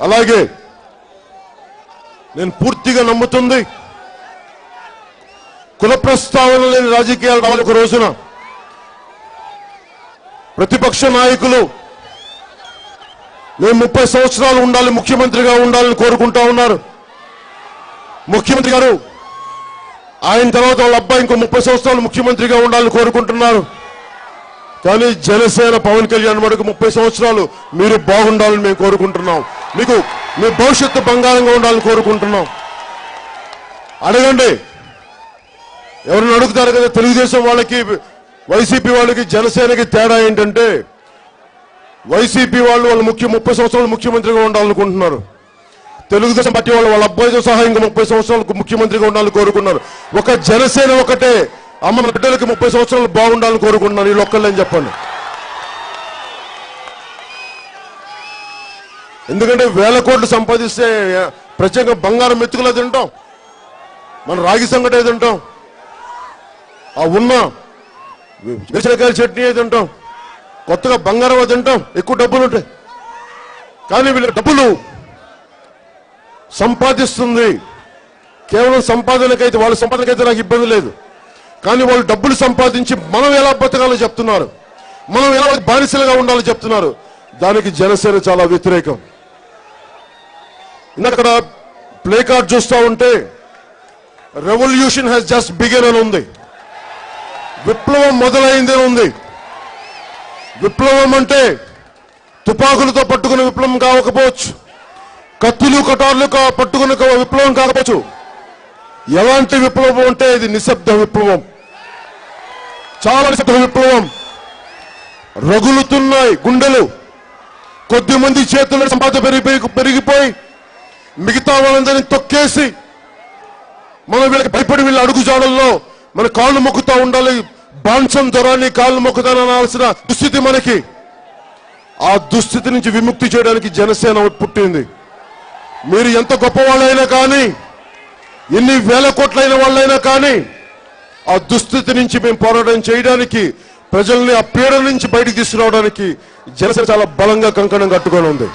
అలాగే నేను పూర్తిగా నమ్ముతుంది కుల ప్రస్తావన లేని రాజకీయాలు రావాలి. ఒక రోజున ప్రతిపక్ష నాయకులు నేను 30 సంవత్సరాలు ఉండాలి, ముఖ్యమంత్రిగా ఉండాలని కోరుకుంటా ఉన్నారు. ముఖ్యమంత్రి గారు ఆయన తర్వాత వాళ్ళ అబ్బాయి ఇంకో 30 సంవత్సరాలు ముఖ్యమంత్రిగా ఉండాలని కోరుకుంటున్నారు. కానీ జనసేన పవన్ కళ్యాణ్ మటుకు 30 సంవత్సరాలు మీరు బాగుండాలని మేము కోరుకుంటున్నాం. మీకు మీ భవిష్యత్తు బంగారంగా ఉండాలని కోరుకుంటున్నాం. అడగండి, ఎవరిని అడుగుతారు కదా, తెలుగుదేశం వాళ్ళకి వైసీపీ వాళ్ళకి జనసేనకి తేడా ఏంటంటే వైసీపీ వాళ్ళు 30 సంవత్సరాలు ముఖ్యమంత్రిగా ఉండాలనుకుంటున్నారు. తెలుగుదేశం పార్టీ వాళ్ళు వాళ్ళ అబ్బాయితో సహా ఇంకా 30 సంవత్సరాలకు ముఖ్యమంత్రిగా ఉండాలని కోరుకున్నారు. ఒక జనసేన ఒకటే అమ్మ బిడ్డలకి 30 సంవత్సరాలు బాగుండాలని కోరుకుంటున్నారు. వీళ్ళు ఒక్కళ్ళని చెప్పండి. ఎందుకంటే వేల కోట్లు సంపాదిస్తే ప్రత్యేకంగా బంగారం మెతుకులా తింటాం, మన రాగి సంగటే తింటాం, ఆ ఉన్న మిరపకాయల చట్నీ తింటాం, కొత్తగా బంగారం తింటాం, ఎక్కువ డబ్బులు ఉంటాయి. కానీ వీళ్ళ డబ్బులు సంపాదిస్తుంది కేవలం సంపాదనకైతే, వాళ్ళ సంపాదనకైతే నాకు ఇబ్బంది లేదు. కానీ వాళ్ళు డబ్బులు సంపాదించి మనం ఎలా బతకాలో చెప్తున్నారు, మనం ఎలా బానిసలుగా ఉండాలో చెప్తున్నారు. దానికి జనసేన చాలా వ్యతిరేకం. అక్కడ ప్లే కార్డ్ చూస్తూ ఉంటే రెవల్యూషన్ హ్యాస్ జస్ట్ బిగిన్ అని ఉంది, విప్లవం మొదలైంది అని ఉంది. విప్లవం అంటే తుపాకులతో పట్టుకున్న విప్లవం కాకపోవచ్చు, కత్తులు కటార్లు పట్టుకున్న విప్లవం కాకపోవచ్చు. ఎలాంటి విప్లవం అంటే ఇది నిశ్శబ్ద విప్లవం, చాలా నిశ్శబ్ద విప్లవం. రగులుతున్నాయి గుండెలు, కొద్ది మంది చేతుల్లో సంపాదన పెరిగిపోయి మిగతా వాళ్ళందరినీ తొక్కేసి మనం వీళ్ళకి భయపడి వీళ్ళ అడుగుజాడల్లో మన కాళ్ళు మొక్కుతా ఉండాలి. బాన్సం దొరాన్ని కాళ్ళు మొక్కుతాననాల్సిన దుస్థితి మనకి. ఆ దుస్థితి నుంచి విముక్తి చేయడానికి జనసేన పుట్టింది. మీరు ఎంత గొప్పవాళ్ళైనా కానీ, ఎన్ని వేల కోట్లైన వాళ్ళైనా కానీ, ఆ దుస్థితి నుంచి మేము పోరాటం చేయడానికి, ప్రజల్ని ఆ పీడ నుంచి బయటికి తీసుకురావడానికి జనసేన చాలా బలంగా కంకణం కట్టుకొని ఉంది.